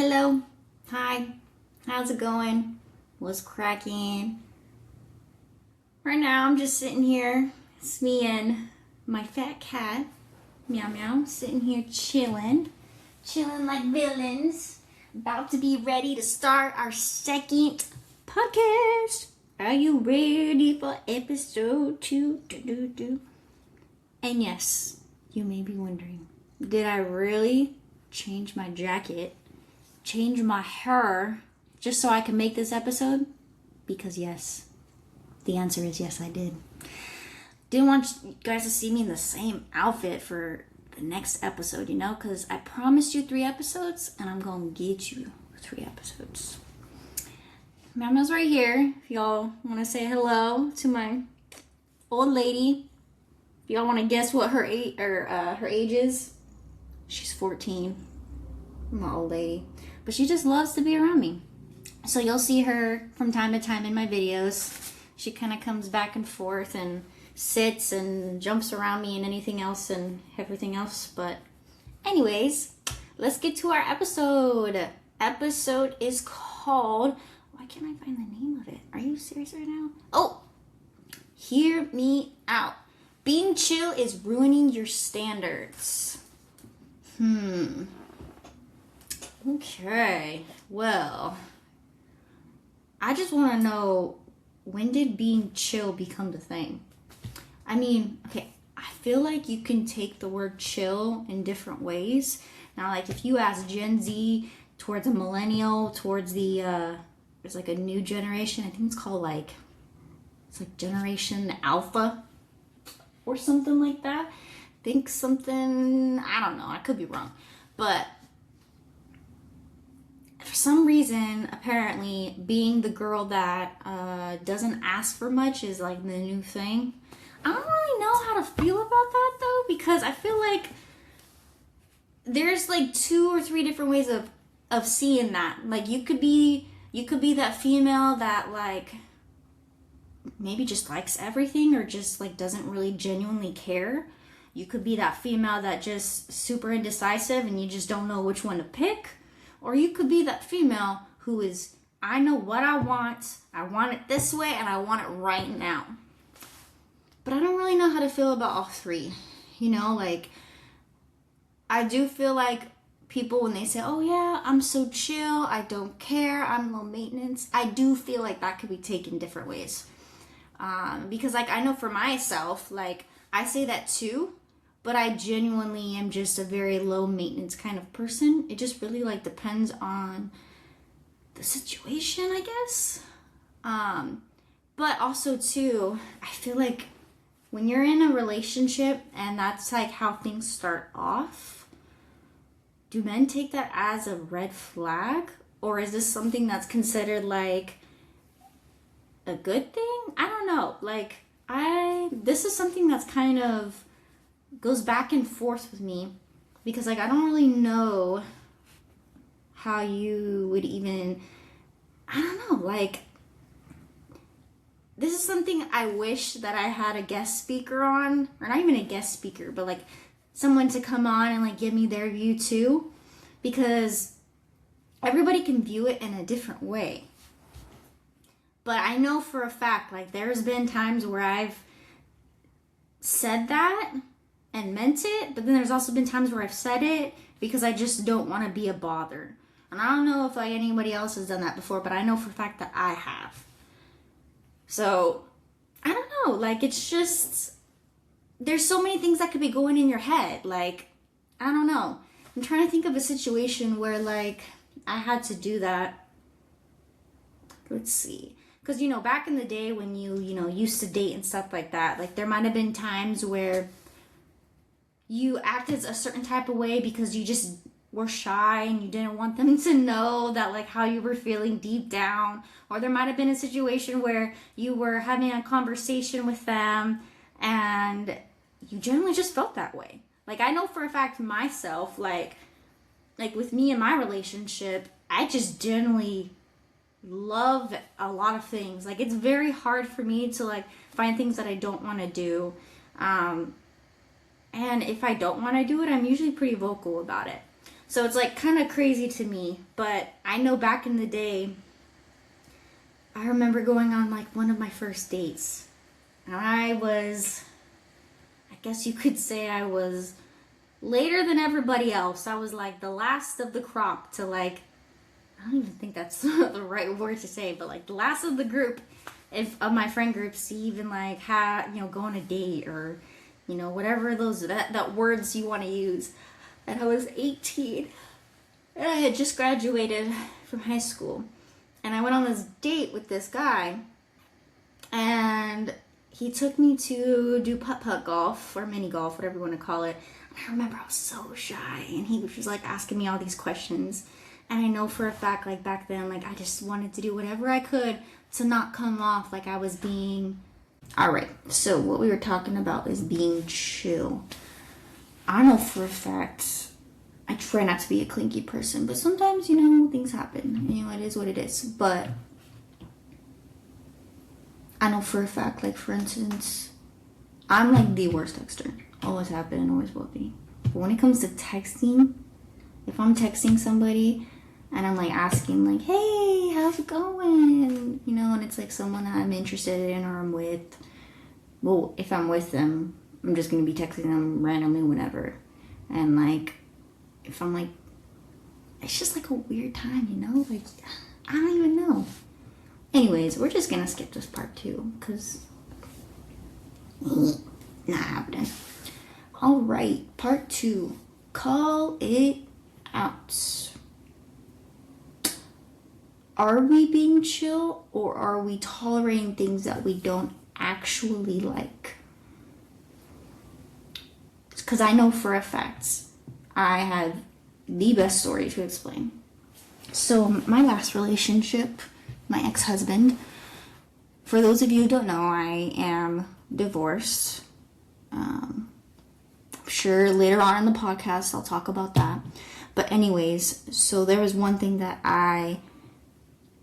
Hello. Hi. How's it going? What's cracking? Right now I'm just sitting here. It's me and my fat cat, Meow Meow, sitting here chilling. Chilling like villains. About to be ready to start our second podcast. Are you ready for episode 2? And yes, you may be wondering, did I really change my jacket, change my hair, just so I can make this episode? Because yes. The answer is yes, I did. Didn't want you guys to see me in the same outfit for the next episode, because I promised you 3 episodes, and I'm going to get you 3 episodes. Mama's right here. If y'all want to say hello to my old lady. If y'all want to guess what her age is, she's 14. My old lady. But she just loves to be around me. So you'll see her from time to time in my videos. She kind of comes back and forth and sits and jumps around me and anything else and everything else. But anyways, let's get to our episode. Episode is called... Why can't I find the name of it? Are you serious right now? Oh! Hear me out. Being chill is ruining your standards. Okay. Well, I just want to know, when did being chill become the thing? I mean, okay, I feel like you can take the word chill in different ways. Now, like if you ask Gen Z, towards a millennial, towards the, there's like a new generation, I think it's called it's like Generation Alpha or something like that. I think something, I don't know, I could be wrong. But for some reason, apparently, being the girl that doesn't ask for much is like the new thing. I don't really know how to feel about that though, because I feel like there's like 2 or 3 different ways of seeing that. Like you could be that female that like maybe just likes everything or just like doesn't really genuinely care. You could be that female that just super indecisive and you just don't know which one to pick. Or you could be that female who is, I know what I want it this way, and I want it right now. But I don't really know how to feel about all 3. I do feel like people, when they say, oh yeah, I'm so chill, I don't care, I'm low maintenance, I do feel like that could be taken different ways. Because I know for myself, I say that too, but I genuinely am just a very low maintenance kind of person. It just really depends on the situation, I guess. But also too, I feel like when you're in a relationship and that's how things start off, do men take that as a red flag? Or is this something that's considered a good thing? I don't know. This is something that's kind of goes back and forth with me, because I don't really know how you would even, I don't know, this is something I wish that I had a guest speaker on, or not even a guest speaker, but someone to come on and give me their view too, because everybody can view it in a different way. But I know for a fact, there's been times where I've said that and meant it, but then there's also been times where I've said it because I just don't want to be a bother. And I don't know if anybody else has done that before, but I know for a fact that I have. So, I don't know, it's just, there's so many things that could be going in your head. I don't know. I'm trying to think of a situation where I had to do that. Let's see. Because, back in the day when you used to date and stuff like that, there might have been times where you acted a certain type of way because you just were shy and you didn't want them to know that how you were feeling deep down. Or there might have been a situation where you were having a conversation with them and you generally just felt that way. I know for a fact myself, with me and my relationship, I just generally love a lot of things. It's very hard for me to find things that I don't want to do. And if I don't want to do it, I'm usually pretty vocal about it. So it's like kind of crazy to me, but I know back in the day, I remember going on like one of my first dates. And I guess you could say I was later than everybody else. I was like the last of the crop to like, I don't even think that's the right word to say, but like the last of the group of my friend groups to even like go on a date or, whatever that words you want to use. And I was 18 and I had just graduated from high school. And I went on this date with this guy and he took me to do putt-putt golf or mini golf, whatever you want to call it. And I remember I was so shy and he was just like asking me all these questions. And I know for a fact, like back then, like I just wanted to do whatever I could to not come off like I was being... Alright, so what we were talking about is being chill. I know for a fact, I try not to be a clinky person, but sometimes, things happen. It is what it is. But I know for a fact, like for instance, I'm like the worst texter. Always have been and always will be. But when it comes to texting, if I'm texting somebody and I'm like asking like, hey, how's it going? And it's like someone that I'm interested in or I'm with. Well, if I'm with them, I'm just going to be texting them randomly whenever. And like, if I'm like, it's just like a weird time, Like, I don't even know. Anyways, we're just going to skip this part too, because not happening. All right, part 2. Call it out. Are we being chill or are we tolerating things that we don't actually like? Because I know for a fact I have the best story to explain. So my last relationship, my ex-husband, for those of you who don't know, I am divorced. I'm sure later on in the podcast I'll talk about that. But anyways, so there was one thing that I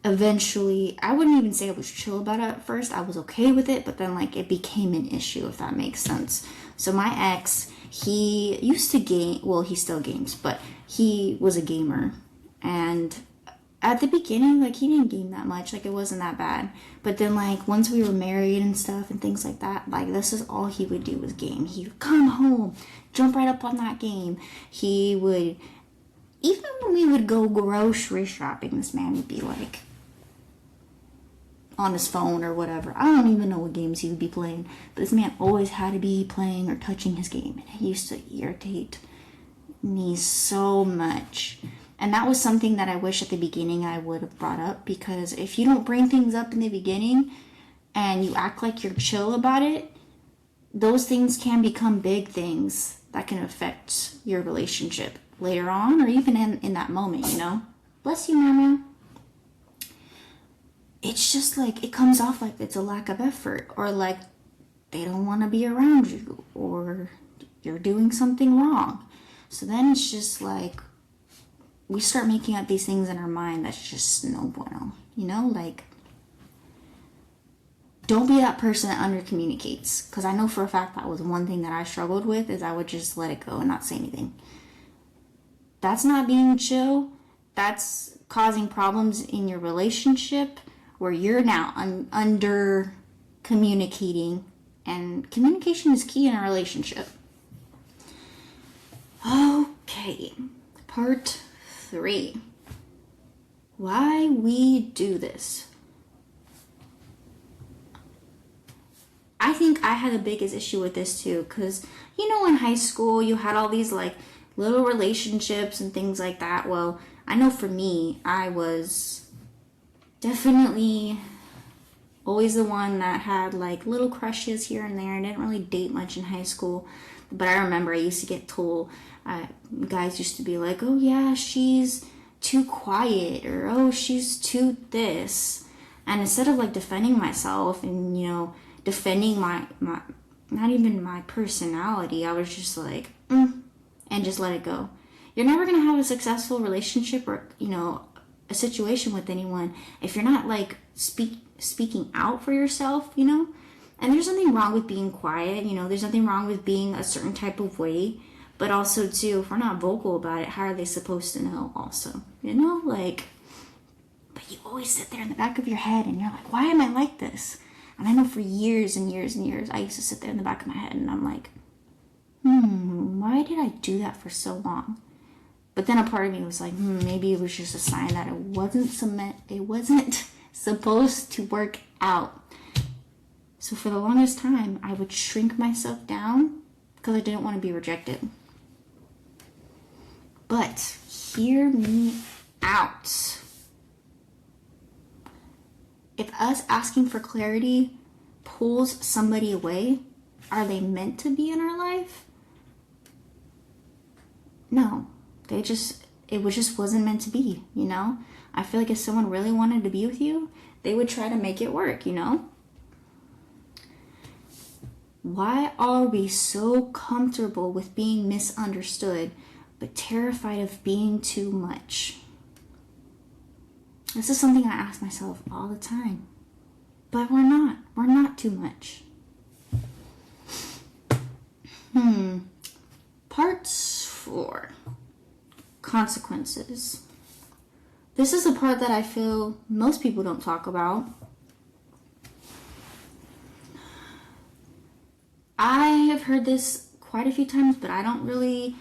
wouldn't even say I was chill about it at first. I was okay with it, but then like it became an issue, if that makes sense. So my ex, he used to game, well, he still games, but he was a gamer. And at the beginning, like he didn't game that much, like it wasn't that bad. But then like once we were married and stuff and things like that, like this is all he would do was game. He would come home, jump right up on that game. He would, even when we would go grocery shopping, this man would be like on his phone or whatever. I don't even know what games he would be playing, but this man always had to be playing or touching his game, and it used to irritate me so much. And that was something that I wish at the beginning I would have brought up, because if you don't bring things up in the beginning and you act like you're chill about it, those things can become big things that can affect your relationship later on or even in that moment, Bless you, Mama. It's just like, it comes off like it's a lack of effort, or like they don't want to be around you, or you're doing something wrong. So then it's just like, we start making up these things in our mind that's just no bueno, like, don't be that person that undercommunicates. Because I know for a fact that was one thing that I struggled with, is I would just let it go and not say anything. That's not being chill. That's causing problems in your relationship, where you're now under communicating, and communication is key in a relationship. Okay, part 3. Why we do this. I think I had the biggest issue with this too, because in high school you had all these like little relationships and things like that. Well, I know for me, I was definitely always the one that had like little crushes here and there. I didn't really date much in high school, but I remember I used to get told, guys used to be like, oh yeah, she's too quiet, or oh, she's too this. And instead of like defending myself and defending my not even my personality, I was just like and just let it go. You're never gonna have a successful relationship or a situation with anyone if you're not like speaking out for yourself, And there's nothing wrong with being quiet, there's nothing wrong with being a certain type of way, But also, too, if we're not vocal about it, how are they supposed to know also? You know, like, but you always sit there in the back of your head and you're like, why am I like this? And I know for years and years and years, I used to sit there in the back of my head and I'm like, why did I do that for so long? But then a part of me was like, maybe it was just a sign that it wasn't supposed to work out. So for the longest time, I would shrink myself down because I didn't want to be rejected. But hear me out. If us asking for clarity pulls somebody away, are they meant to be in our life? No, it just wasn't meant to be, you know? I feel like if someone really wanted to be with you, they would try to make it work, you know? Why are we so comfortable with being misunderstood, but terrified of being too much? This is something I ask myself all the time. But we're not too much. Part 4. Consequences. This is a part that I feel most people don't talk about. I have heard this quite a few times, but I don't know.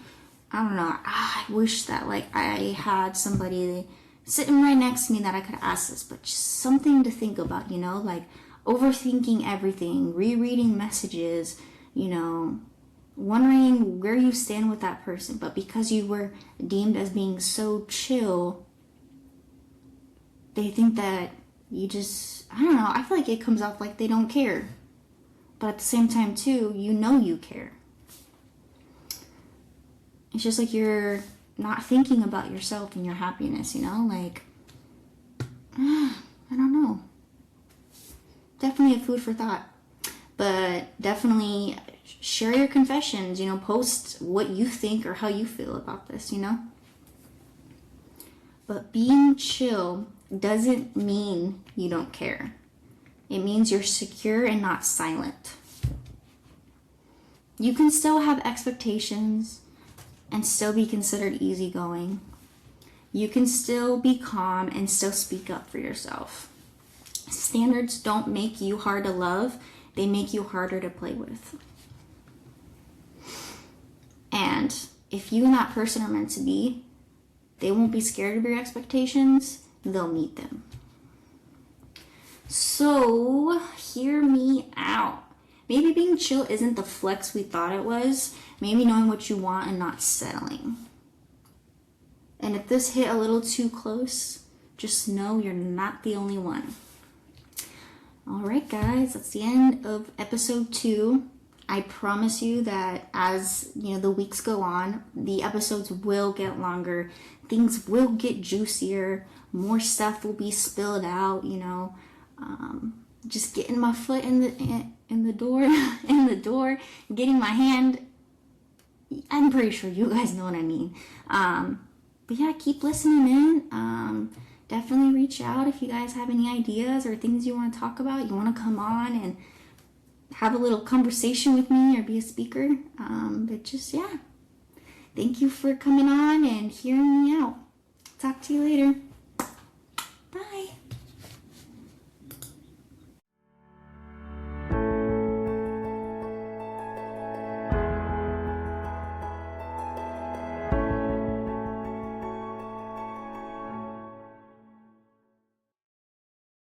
I wish that like I had somebody sitting right next to me that I could ask this, but just something to think about, you know, like overthinking everything, rereading messages, you know, wondering where you stand with that person. But because you were deemed as being so chill, they think that you just, I don't know, I feel like it comes off like they don't care. But at the same time, too, you know you care. It's just like you're not thinking about yourself and your happiness, you know? Like, I don't know. Definitely a food for thought. But definitely share your confessions, you know? Post what you think or how you feel about this, you know? But being chill doesn't mean you don't care. It means you're secure and not silent. You can still have expectations and still be considered easygoing. You can still be calm and still speak up for yourself. Standards don't make you hard to love, they make you harder to play with. And if you and that person are meant to be, they won't be scared of your expectations, they'll meet them. So, hear me out. Maybe being chill isn't the flex we thought it was. Maybe knowing what you want and not settling. And if this hit a little too close, just know you're not the only one. Alright guys, that's the end of episode 2. I promise you that as the weeks go on, the episodes will get longer. Things will get juicier. More stuff will be spilled out, just getting my foot in the door, getting my hand. I'm pretty sure you guys know what I mean. But yeah, keep listening in. Definitely reach out if you guys have any ideas or things you want to talk about. You want to come on and have a little conversation with me or be a speaker. But just, yeah. Thank you for coming on and hearing me out. Talk to you later.